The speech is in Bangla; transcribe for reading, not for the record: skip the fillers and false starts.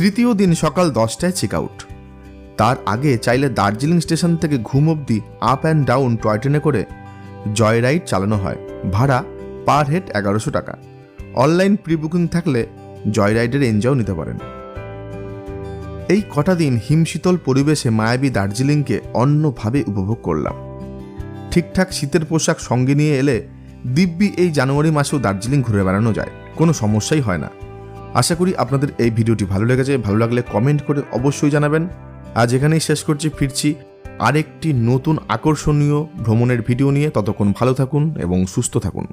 তৃতীয় দিন সকাল 10টায় চেক আউট। তার আগে চাইলে দার্জিলিং স্টেশন থেকে ঘুম অবধি আপ অ্যান্ড ডাউন টয় ট্রেনে করে জয় রাইড চালানো হয়। ভাড়া পার হেড 1100 টাকা। অনলাইন প্রি বুকিং থাকলে জয় রাইডের এনজয় নিতে পারেন। এই কটা দিন হিমশীতল পরিবেশে মায়াবী দার্জিলিংকে অন্যভাবে উপভোগ করলাম। ঠিকঠাক শীতের পোশাক সঙ্গে নিয়ে এলে দিব্যি এই জানুয়ারি মাসেও দার্জিলিং ঘুরে বেড়ানো যায়, কোনো সমস্যাই হয় না। আশা করি আপনাদের এই ভিডিওটি ভালো লেগেছে। ভালো লাগলে কমেন্ট করে অবশ্যই জানাবেন। আজ এখানেই শেষ করছি, ফিরছি আরেকটি নতুন আকর্ষণীয় ভ্রমণের ভিডিও নিয়ে। ততক্ষণ ভালো থাকুন এবং সুস্থ থাকুন।